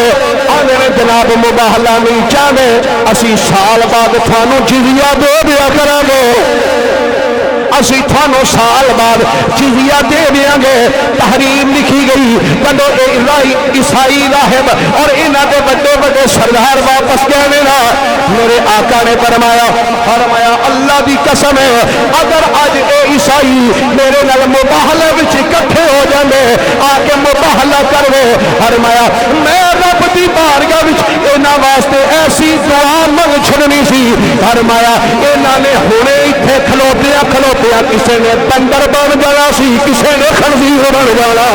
آنے میں جناب مباہلہ نہیں چاہتے اسی سال بعد تھانو جزیہ دے دیا کرا گے اسی تھانو سال بعد جزیہ دے دیاں گے تحریم لکھی گئی بندو عیسائی راہب اور انہاں دے بڑے بڑے سردار واپس کہنے نا میرے آقا نے فرمایا اللہ دی قسم ہے اگر آج اے عیسائی میرے نال مباہلے وچ اکٹھے ہو جاندے آ کے مباہلہ کرے فرمایا میں رب دی بارگاہ وچ انہاں واسطے ایسی دعا منگ چھڑنی سی فرمایا انہاں نے ہنے ایتھے کھلوتے کسی نے بندر بن جانا سی کسی نے خنزیر بن جانا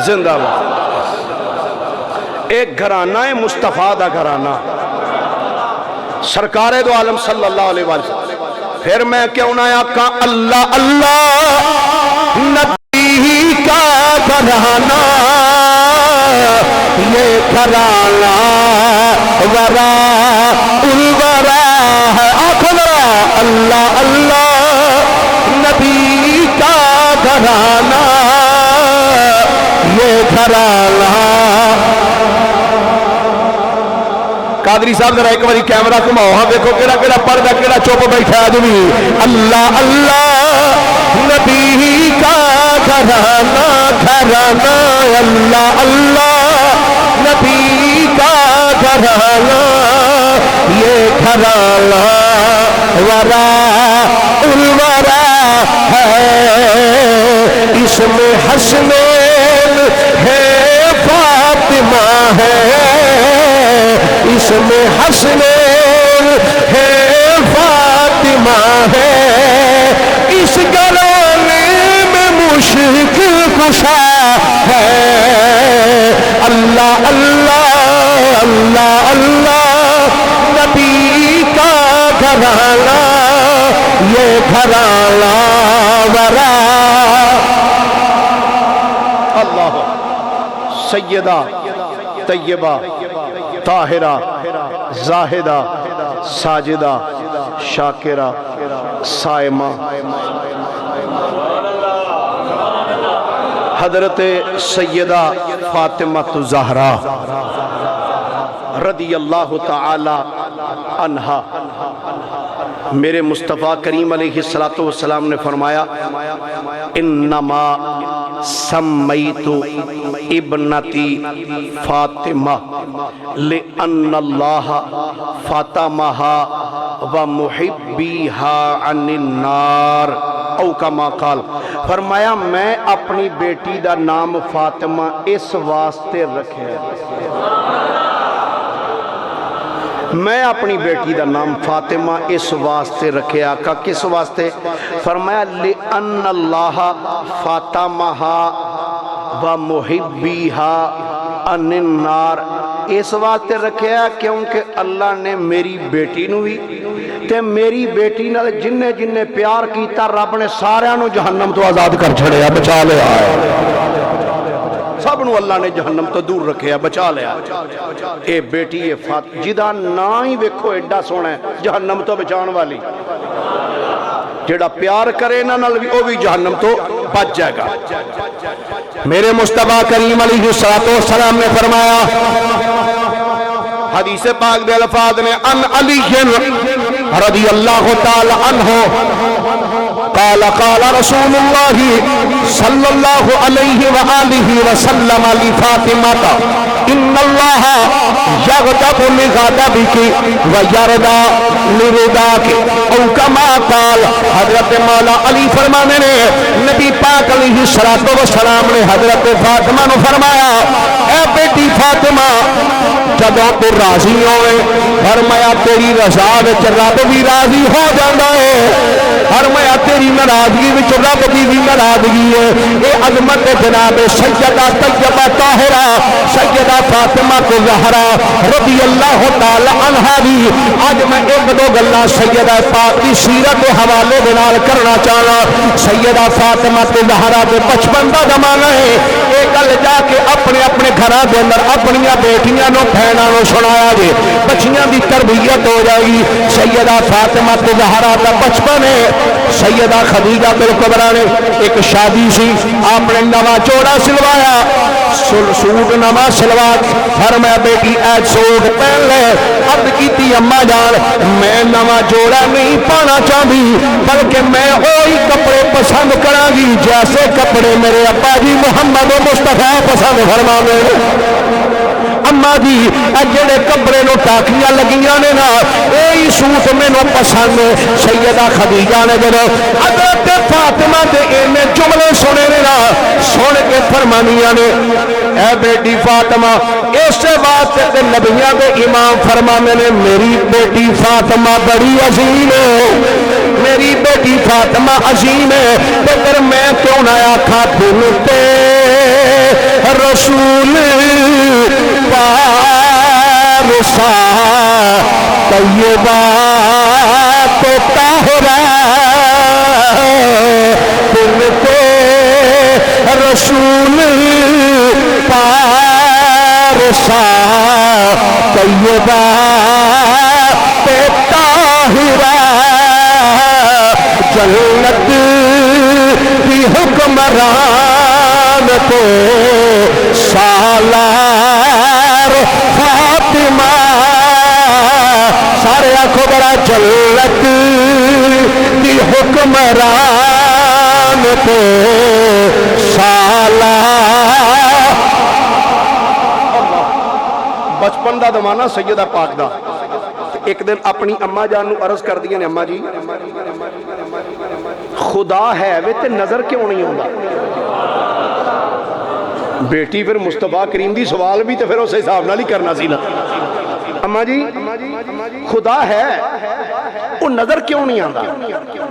زندہ ایک گھرانہ ہے مصطفیٰ دا گھرانہ سرکار دو عالم صلی اللہ علیہ وسلم پھر میں کیوں نہ آقا اللہ اللہ نبی کا گھرانہ یہ گھرانہ ورا الورا ہے آنکھوں اللہ اللہ نبی کا گھرانہ یہ گھرانہ قادری صاحب ذرا ایک باری کیمرہ گھماؤ ہاں دیکھو کیڑا کیڑا پردہ کیڑا چپ بیٹھا آدمی اللہ اللہ نبی کا گھرانہ گھرانہ اللہ اللہ نبی کا گھرانہ یہ گھرانہ ورا الورا ہے اس میں حسنین ہے فاطمہ ہے اس میں حسنین ہے فاطمہ ہے اس گھرانے میں مشرک کشا ہے اللہ اللہ اللہ اللہ نبی کا گھرانہ یہ گھرانہ ورا اللہ سیدہ طیبہ طاہرہ زاہدہ ساجدہ شاکرہ صائمہ حضرت سیدہ فاطمہ الزہرا رضی اللہ تعالی عنہا. میرے مصطفیٰ کریم علیہ السلام نے فرمایا انما سمیت ابنتی فاطمہ لأن اللہ فاطمہا ومحبیہا عن النار او کما قال. فرمایا میں اپنی بیٹی دا نام فاطمہ اس واسطے رکھے میں اپنی بیٹی دا نام فاطمہ اس واسطے رکھے. آقا کس واسطے؟ فرمایا لِأَنَّ اللَّهَ فَاطَمَهَا وَمُحِبِّهَا عَنِ النَّارِ. اس واسطے رکھیا کیونکہ اللہ نے میری بیٹی نو بھی تے میری بیٹی نال جننے جننے پیار کیتا رب نے سارے نو جہنم تو آزاد کر چھڑیا بچا لیا سب نو اللہ نے جہنم تو دور رکھے بچا لیا. اے بیٹی اے فاطمہ جدا نا ہی ویکھو ایڈا سونا ہے جہنم تو بچان والی جیڑا پیار کرے نا نال بھی او بھی جہنم تو بچ جائے گا. میرے مصطفیٰ کریم علیہ السلام نے فرمایا حدیث پاک دے الفاظ نے ان علی رضی اللہ تعالی عنہ قال قال رسول اللہ صلی اللہ علیہ وآلہ وسلم لفاطمہ ان اللہ یغضب لغضبک ویرضا لرضاک او کما قال. حضرت مولا علی فرمانے نے نبی پاک علیہ السلام نے حضرت فاطمہ نے فرمایا اے بیٹی فاطمہ جدوں تو راضی ہوئے فرمایا تیری رضا وچ رب بھی راضی ہو جاندا ہے فرمایا تیری ناراضگی وچ رب دی بھی ناراضگی ہے. اے عظمت جناب سیدہ طیبہ طاہرہ سیدہ فاطمہ الزہرا رضی اللہ تعالی عنہا دی اج میں ایک دو گلاں سیدہ پاک دی سیرت کے حوالے دے نال کرنا چاہنا. سیدہ فاطمہ الزہرا دے بچپن دا زمانہ ہے. اے گل جا کے اپنے اپنے گھراں دے اندر اپنی بیٹیاں نو بہناں نو سنایا جے بچیاں دی تربیت ہو جائے گی. سیدہ فاطمہ الزہرا دا بچپن ہے. سیدہ خدیجہ الکبریٰ نے ایک شادی سی آپ نے نواں جوڑا سلوایا سوٹ نواں سلوا فرمایا بیٹی اے سوٹ پہن لے. عرض کیتی اماں جان میں نواں جوڑا نہیں پانا چاہتی بلکہ میں وہی کپڑے پسند کراں گی جیسے کپڑے میرے ابا جی محمد مصطفیٰ پسند فرماوے. اماں جی جڑے کپڑے نو ٹاکیاں لگیاں نے نا وہی سوٹ مینوں پسند. سیدہ خدیجہ نے جب حضرت فاطمہ دے اینے جملے سنے نے نا سن کے فرمانیاں نے اے بیٹی فاطمہ اس واسطے تے نبیاں دے امام فرمانے نے میری بیٹی فاطمہ بڑی عظیم ہے میری بیٹی فاطمہ عظیم ہے. پھر میں کیوں نہ آکھاں تے رسول پارسا طیبہ تو طاہرہ تم تے رسول پارسا طیبہ تو طاہرہ جنت کی حکمران تو سالار فاطمہ. سارے آنکھوں بڑا جنت کی حکمران تو سالار. بچپن دا زمانہ سیدہ پاک دا. ایک دن اپنی اماں جان نو عرض کر دیا نے اماں جی خدا ہے وے تے نظر کیوں نہیں ہوندا. بیٹی پھر مصطفیٰ کریم دی سوال بھی تے پھر اس حساب نال ہی کرنا سی نا. اماں جی خدا ہے وہ نظر کیوں نہیں آندا.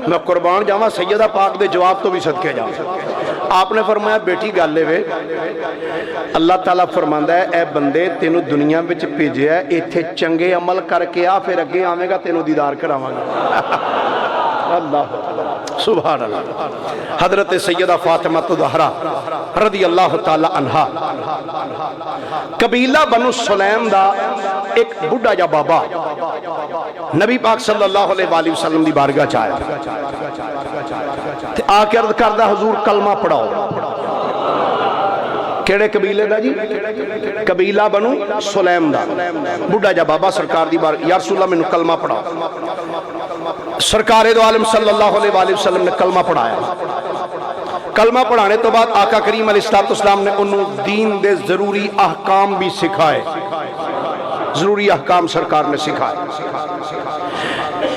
میں قربان جاواں سیدہ پاک دے جواب تو بھی صدقے جاواں. آپ نے فرمایا بیٹی گل ہے اللہ تعالیٰ فرماندا ہے اے بندے تینوں دنیا وچ بھیجیا ہے ایتھے چنگے عمل کر کے آ پھر اگے آویں گا تینوں دیدار کراواں گا اللہ سبحان اللہ حضرت سیدہ فاطمہ الزہرا رضی اللہ تعالی عنہا قبیلہ بنو سلیم دا ایک بڑھا جا بابا نبی پاک صلی اللہ علیہ وآلہ وسلم دی بارگاہ چاہیا تے آ کے عرض کردہ حضور کلمہ پڑھاؤ کیڑے قبیلے دا جی قبیلہ بنو سلیم دا بڑھا جا بابا سرکار دی بارگاہ یا رسول اللہ میں کلمہ پڑھاؤ سرکار دو عالم صلی اللہ علیہ وآلہ وسلم نے کلمہ پڑھایا کلمہ پڑھانے تو بعد آقا کریم علیہ السلام نے انہوں دین دے ضروری احکام بھی سکھائے ضروری احکام سرکار نے سکھائے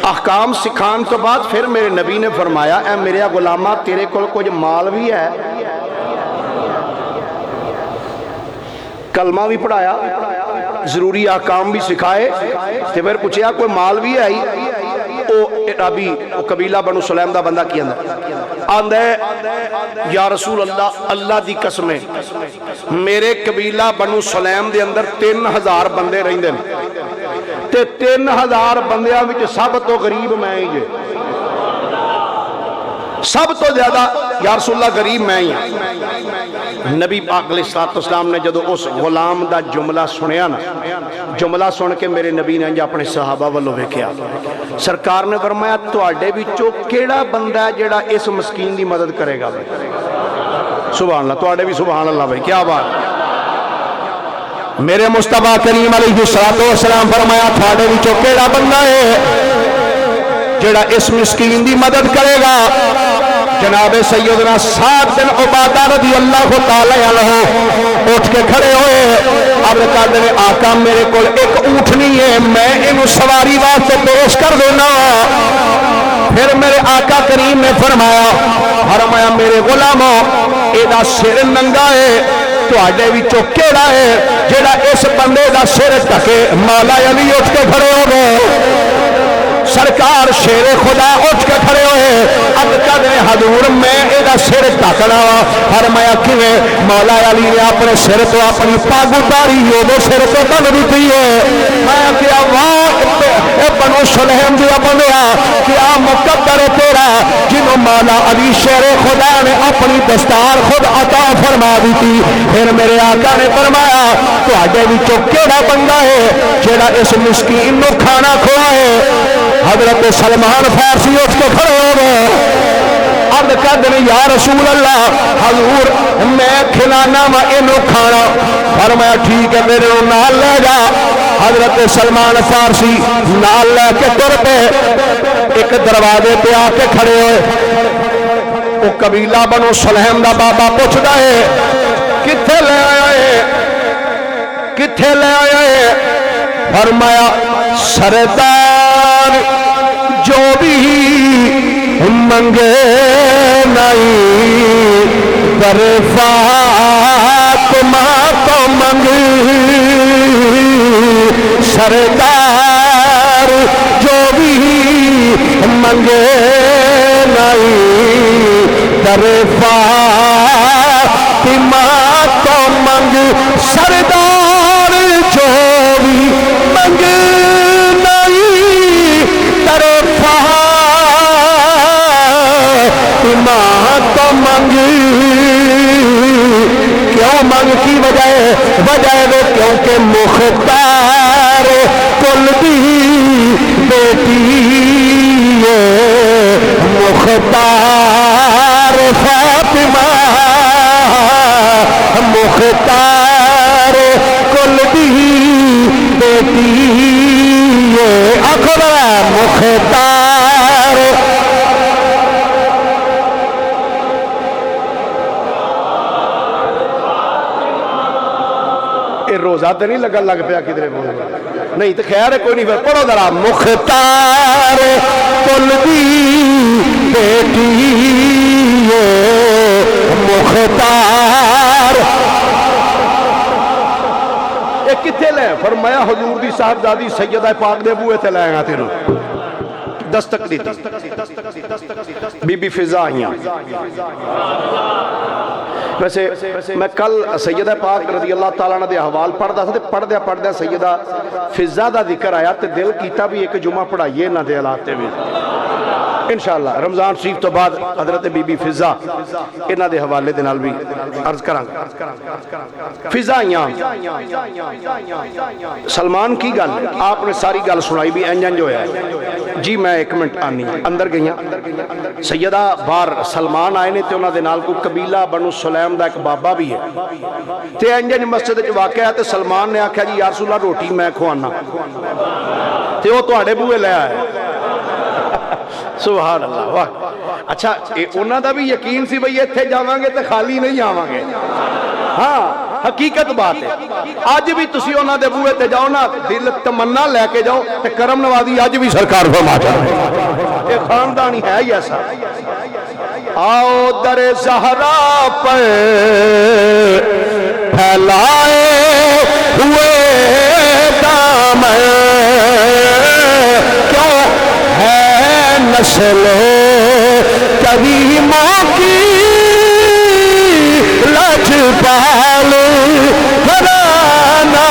احکام سکھان تو بعد پھر میرے نبی نے فرمایا اے میرے غلامہ تیرے کول کچھ مال بھی ہے کلمہ بھی پڑھایا ضروری احکام بھی سکھائے تے پھر پوچھیا کوئی مال بھی ہے ابھی قبیلہ بنو سلیم دا بندہ کی اندر یا رسول اللہ اللہ دی قسمیں میرے قبیلہ بنو سلیم دے اندر 3000 بندے رہن دے تے 3000 بندیاں وچ سب تو غریب میں ہی جے سب تو زیادہ یا رسول اللہ غریب میں ہی نبی پاک علیہ السلام نے جدو اس غلام دا جملہ سنیا نا جملہ سن کے میرے نبی نے اپنے صحابہ والوں ویکھیا سرکار نے فرمایا تواڈے وچوں کیڑا بندہ ہے جڑا اس مسکین دی مدد کرے گا سبحان اللہ تواڈے بھی سبحان اللہ بھائی کیا بات میرے مصطفیٰ کریم علیہ السلام فرمایا تواڈے وچوں کیڑا بندہ ہے جڑا اس مسکین دی مدد کرے گا جناب سیدنا سعد بن عبادہ رضی اللہ تعالی عنہ اٹھ کے کھڑے ہوئے عرض کر دے آقا میرے کول ایک اونٹنی ہے میں انہوں سواری واسطے پیش کر دینا پھر میرے آقا کریم نے فرمایا میرے غلاموں ایدہ سر ننگا ہے تواڈے وچوں کیڑا ہے جڑا اس بندے دا سر ٹکے مولا علی اٹھ کے کھڑے ہو گئے سرکار شیر خدا اٹھ کے کھڑے ہوئے اب کہتے ہیں حضور میں ایدہ سر ٹکنا فرمایا کیویں مولا علی نے اپنے سر تو اپنی پاگ اتاری ہے وہ سر تو بن دیتی ہے میں کیا واہ بنو سلیم دیا بنیا کیا مقدر تیرا جنہوں مولا علی شیر خدا نے اپنی دستار خود عطا فرما دیتی پھر میرے آقا نے فرمایا تو آگے وچوں کیڑا بندہ ہے جیڑا اس مسکین نو کھانا کھوائے حضرت سلمان فارسی اٹھ کے کھڑے ہو گئے عرض کر دیں یا رسول اللہ حضور میں کھلانا وا انہوں کھانا فرمایا ٹھیک ہے میرے نال لے جا حضرت سلمان فارسی نال لے کے تر پہ ایک دروازے پہ آ کے کھڑے ہوئے وہ قبیلہ بنو سلیم دا بابا پوچھدا ہے کتھے لے آئے کتھے لے آئے فرمایا سردار جو بھی منگے نہیں در فاطمہ تو منگی سردار جو بھی منگے نہیں در فاطمہ تو منگ سردار جو بھی منگے تو منگی کیوں منگ کی وجہ وہ کیونکہ مختار کل دی بیٹی مختار فاطمہ مختار کل دی بیٹی اکبر مختار روزہ تو نہیں لگا لگ پیا کدھر نہیں تو خیر ہے کوئی نہیں پڑھو ذرا مختار کل دی بیٹی مختار یہ کتنے لے فرمایا حضور دی صاحبزادی سیدہ پاک دے بوئے تے لائے گا تیروں دستک دی تھی بی بی فضا آئیاں ویسے میں کل سیدہ پاک رضی اللہ تعالیٰ عنہ دے احوال پڑھدا تھا تے پڑھدیا سیدہ فضا دا ذکر آیا تے دل کیتا بھی ایک جمعہ پڑھائیے نہ دے حالات بھی انشاءاللہ رمضان شریف تو بعد حضرت بی بی فضا انہاں دے حوالے دے نال بھی عرض کراں فضا آئیاں سلمان کی گل آپ نے ساری گل سنائی بھی انج ہویا ہے جی میں ایک منٹ آنی اندر گئیاں سیدہ بار سلمان آئے نے تے انہاں دے نال کوئی قبیلہ بنو سلیم دا ایک بابا بھی ہے تے انج مسجد وچ واقعہ ہے تے سلمان نے آکھیا جی یا رسول اللہ روٹی میں کھوانا تے وہ تواڈے بوئے لے آئے سبحان اللہ واہ اچھا انہاں دا بھی یقین سی بھئی ایتھے جاواں گے تے خالی نہیں آواں گے ہاں حقیقت بات ہے آج بھی تسی انہاں دے بوئے تے جاؤ نا دل تمنا لے کے جاؤ تے کرم نوازی آج بھی سرکار فرما چاہتے یہ خاندانی ہے ہی ایسا آؤ در زہرا پر پھیلائے ہوئے دامن کیوں ہے نسل کریموں کی لجپال گھرانہ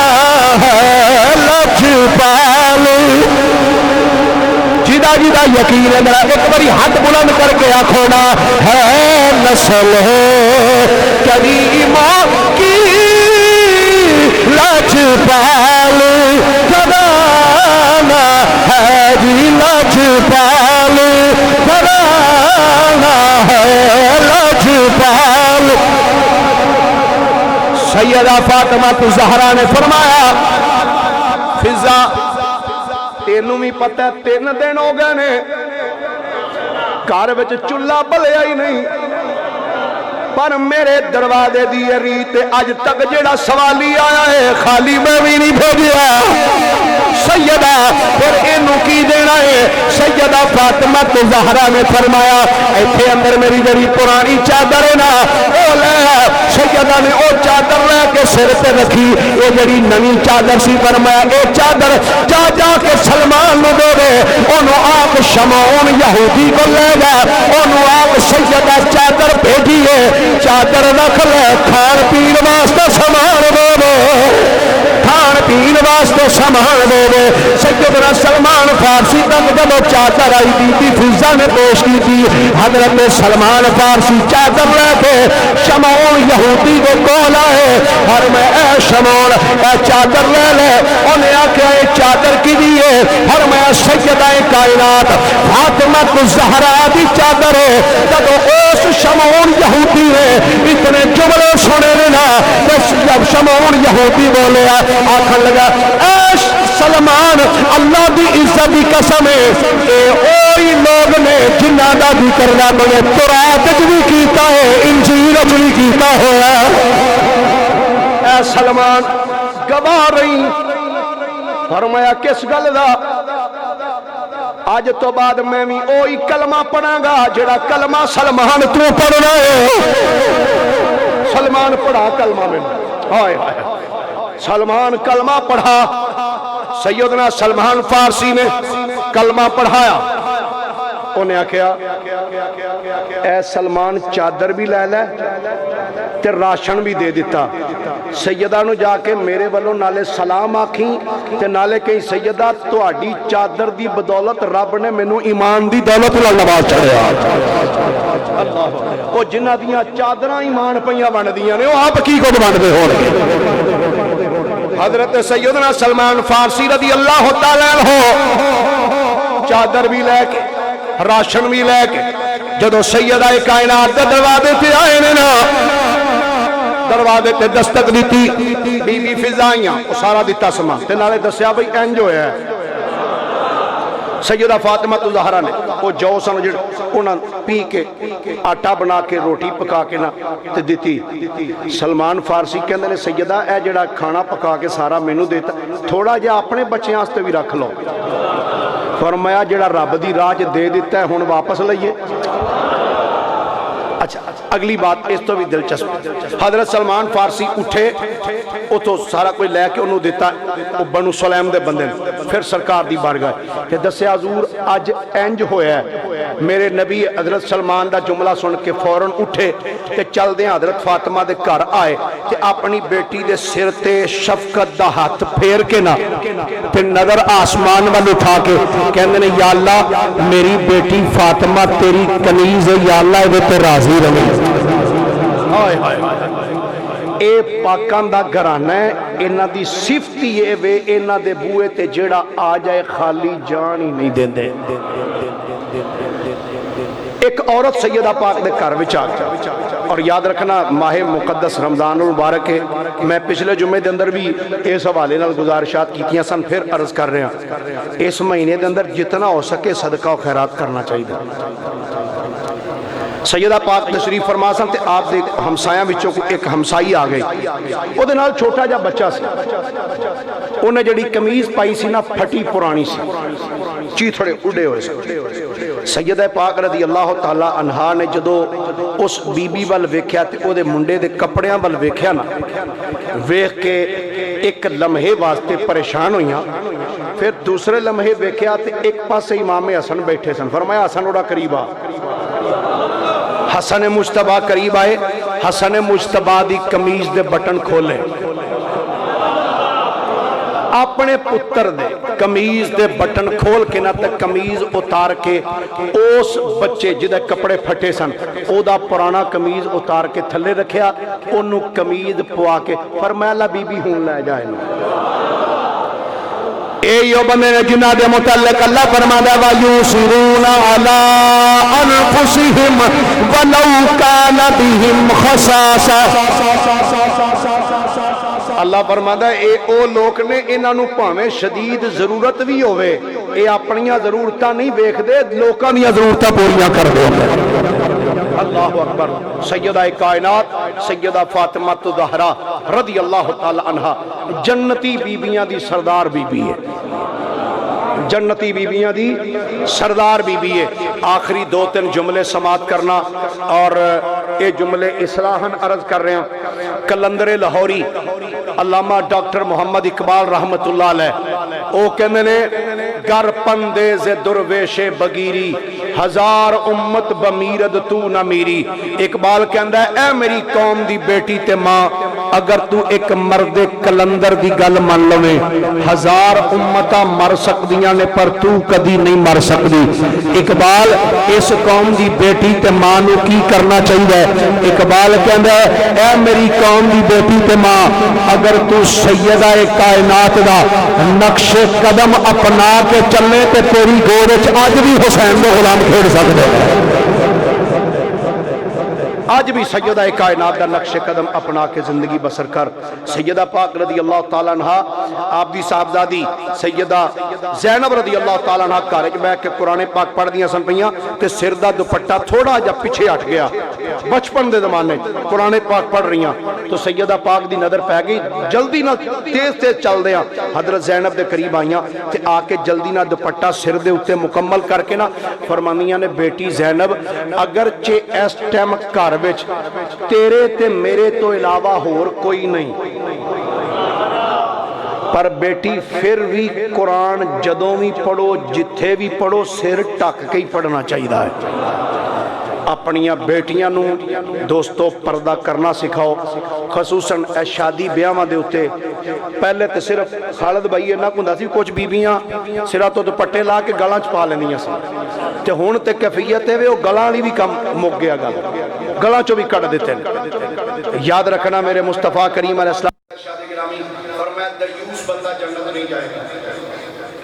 ہے لجپال جیدہ یقین ہے میرا ایک بڑی ہاتھ بلند کر کے آنکھونا ہے نسل کریموں کی لجپال گھرانہ ہے جی لجپال گھرانہ ہے لجپال سیدہ فاطمہ الزہرا نے فرمایا فضا تینوں بھی پتہ ہے 3 دن ہو گئے نے گھر وچ چولہا بلیا ہی نہیں پر میرے دروازے دی ریت اج تک جڑا سوالی آیا ہے خالی میں بھی نہیں بھیجیا سیدہ پھر اینو کی دینا ہے سیدہ فاطمہ الزہرا نے فرمایا ایتھے اندر میری جڑی پرانی چادر ہے نا او لے سیدہ نے او چادر لے کے سر تے رکھی اے جڑی نویں چادر سی فرمایا اے چادر جا جا کے سلمان نو دے دے اونوں آپ شمعون یہودی کو لے جا اونوں آپ سیدہ چادر بھیجیے چادر رکھ لے کھان پین واسطے سامان دے دے کھان پین واسطے سامان دے دے سیدنا سلمان فارسی تک جب چادر آئی بی بی فضا نے پیش کی تھی حضرت سلمان فارسی چادر لے کے شمعون یہودی کو کول آئے اور میں اے شمعون اے چادر لے لے انہیں آکھیا اے چادر کی دیئے اور میں سیدہ کائنات فاطمہ الزہرا دی چادر ہے جب اس شمعون یہودی نے اتنے جملے سنے لینا جب شمعون یہودی بولے آکھن لگا اے سلمان اللہ دی عزت دی قسم ہے اے اوہی لوگ نے جنہ دا ذکر رب نے تورات وچ بھی کیتا ہے انجیل وچ بھی کیتا ہوا اے سلمان گواہ رہی فرمایا کس گل دا آج تو بعد میں بھی اوہی کلمہ پڑھاں گا جڑا کلمہ سلمان تو پڑھنا ہے سلمان پڑھا کلمہ میں ہائے ہائے سلمان کلمہ پڑھا سیدنا سلمان فارسی نے کلمہ پڑھایا انہیں آکھیا اے سلمان چادر بھی لے لے تے راشن بھی دے دیتا سیدہ نو جا کے میرے والوں نالے سلام آکھیں تے نالے کہیں سیدہ تو آڈی چادر دی بدولت رب نے میں نو ایمان دی دولت نواز چڑھیا وہ جنہ دیاں چادرہ ایمان پہیاں بند دیاں نے وہ آپ کی کو بند دے ہو رہے حضرت سیدنا سلمان فارسی رضی اللہ تعالیٰ عنہ چادر بھی لے کے راشن بھی لے کے جدو سیدہ کائنات دے دروازے تے آئے نے نا دروازے تے دستک دیتی بی بی فضائیاں وہ سارا دیتا سما تے نالے دسیا بھئی انج ہویا ہے سیدہ فاطمہ الزہرا نے وہ جو سمجھ انہاں پی کے آٹا بنا کے روٹی پکا کے نا تے دیتی سلمان فارسی کہندے نے سیدہ اے جڑا کھانا پکا کے سارا مینوں دیتا تھوڑا جا اپنے بچے واسطے بھی رکھ لو فرمایا جڑا رب دی راہ دے دیتا ہے ہن واپس لئیے اچھا اگلی بات اس تو بھی دلچسپ، حضرت سلمان فارسی اٹھے اتو سارا کوئی لے کے انہوں دیتا وہ بنو سلیم دے بندے پھر سرکار دی بارگاہ کہ دسیا حضور اج انج ہویا ہے میرے نبی حضرت سلمان دا جملہ سن کے فوراً اٹھے تے چل دیں حضرت فاطمہ دے گھر آئے تے اپنی بیٹی دے سر تے شفقت دا ہاتھ پھیر کے نہ تے نظر آسمان وال اٹھا کے کہندے نے یا اللہ میری بیٹی فاطمہ تیری کنیز ہے یا اللہ اے تے راضی رہے۔ ہائے ہائے اے پاکان دا گھرانہ ہے، انہاں دی صفت یہ وے انہاں دے بوئے تے جیڑا آ جائے خالی جان ہی نہیں دین دے۔ ایک عورت سیدہ پاک دے گھر وچ آ گیا، اور یاد رکھنا ماہ مقدس رمضان المبارک ہے، میں پچھلے جمعے دے اندر بھی اس حوالے نال گزارشات کیتیاں سن، پھر عرض کر رہے ہیں اس مہینے دے اندر جتنا ہو سکے صدقہ و خیرات کرنا چاہیے۔ سیدہ پاک تشریف فرما سن تے آپ دے ہمسایاں وچوں ایک ہمسائی آ گئی، او دے نال چھوٹا جا بچہ سی، انہیں جڑی کمیز پائی سی نا پھٹی پرانی سی، چیتھڑے اڑے ہوئے سی۔ سیدہ پاک رضی اللہ تعالی عنہا نے جدو اس بی بی وال ویکھیا تے او دے منڈے دے کپڑیاں وال ویکھیا نا، ویکھ کے ایک لمحے واسطے پریشان ہوئیاں، پھر دوسرے لمحے ویکھیا تے ایک پاسے امام حسن بیٹھے سن، فرمایا حسن اڑا قریب آ۔ حسن مجتبہ قریب آئے، حسن مجتبہ دی کمیز دے بٹن کھولے، اپنے پتر دے کمیز دے بٹن کھول کے نہ تک کمیز اتار کے اس بچے جدے کپڑے پھٹے سن او دا پرانا کمیز اتار کے تھلے رکھیا، انہوں کمیز پوا کے فرمایا اللہ بی بی ہون لے جائے۔ اے یو بندے نے جنہ دے متعلق اللہ فرماتا ہے وَيُؤْثِرُونَ عَلَىٰ أَنفُسِهِمْ وَلَوْ كَانَ بِهِمْ خَصَاصَةٌ۔ اللہ فرماتا ہے اے او لوگ نے انہاں نوں پاویں شدید ضرورت بھی ہوئے، اے اپنیاں ضرورتاں نہیں ویکھ دے، لوکاں دیاں ضرورتاں پوریاں کر دے۔ اللہ اکبر۔ سیدہ کائنات سیدہ فاطمہ الزہرا رضی اللہ تعالی عنہا جنتی بیبیاں دی سردار بی بی ہے، جنتی بیبیاں دی سردار بی بی ہے۔ آخری دو تین جملے سماعت کرنا اور یہ جملے اصلاحاً عرض کر رہے ہیں۔ کلندر لاہوری علامہ ڈاکٹر محمد اقبال رحمت اللہ علیہ او کہنے نے گر پندیز درویش بگیری ہزار امت بمیرد تو نہ میری۔ اقبال کہندا ہے اے میری قوم دی بیٹی تے ماں اگر تو ایک مرد کلندر دی گل من لوے ہزار امتاں مر سکدیاں نے پر تو کدی نہیں مر سکدی۔ اقبال اس قوم دی بیٹی تے ماں نو کی کرنا چاہیے؟ اقبال کہندا ہے اے میری قوم دی بیٹی تے ماں اگر تو سیدہ کائنات دا نقش قدم اپنا کے چلے تے تیری گود وچ اج بھی حسین دے غلام کھیڑ سکدے ہیں۔ آج بھی سیدہ کائنات دا نقش قدم اپنا کے زندگی بسر کر۔ سیدہ پاک رضی اللہ تعالیٰ عنہ آپ دی صاحبزادی سیدہ زینب رضی اللہ تعالیٰ عنہ کارج بیٹھ کے قرآن پاک پڑھ دیا سن پئیاں تے سر دا دوپٹہ تھوڑا جا پیچھے ہٹ گیا، بچپن دے زمانے قرآن پاک پڑھ رہی ہیں تو سیدہ پاک دی نظر پہ گئی، جلدی نہ تیز تیز چل دیا حضرت زینب دے قریب آئیاں تے آ کے جلدی نہ دوپٹہ سر دے اتے مکمل کر کے نہ فرمانیاں نے بیٹی زینب اگرچہ اس ٹائم گھر وچ تیرے تے میرے تو علاوہ ہور کوئی نہیں پر بیٹی پھر بھی قرآن جدوں بھی پڑھو جتھے بھی پڑھو سر ٹک کے ہی پڑھنا چاہیے ہے۔ اپنیاں بیٹیاں نو دوستو پردہ کرنا سکھاؤ، خصوصاً شادی بیاواں دے اتے پہلے تے صرف خالد بھائی نہ کوندا سی کچھ بیبیاں سرا تو دوپٹے لا کے گلاں چ پا لیندیاں سی تے ہن تے کیفیت ہے او گلاں والی بھی کم مک گیا گلاں چوں بھی کٹ دیتے ہیں۔ یاد رکھنا میرے مصطفیٰ کریم علیہ السلام شادی گرامی فرمایا دیوس بندہ جنت نہیں جائے گا۔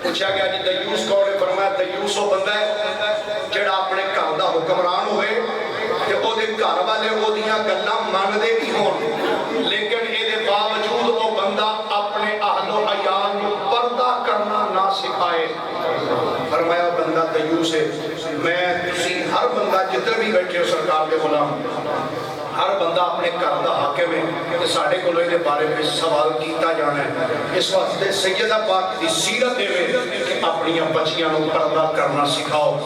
پوچھا گیا جی دیوس کون ہے؟ فرمایا دیوس وہ بندہ ہے جڑا اپنے گھر دا حکمران ہوئے تے او دے گھر والے او دیاں گلاں منگدے بھی ہون لیکن اے دے باوجود او بندہ اپنے اہل و عیال نوں پردہ کرنا نہ سکھائے۔ فرمایا بندہ دیوس ہے۔ میں تسی ہر بندہ جتنے بھی بیٹھے ہو سرکار دے غلام ہر بندہ اپنے گھر دا حاکم ہے کہ ساڈے کولوں دے بارے میں سوال کیتا جانا ہے۔ اس واسطے سیدہ پاک دی سیرت ہے کہ اپنی بچیاں نوں پردہ کرنا سکھاؤ۔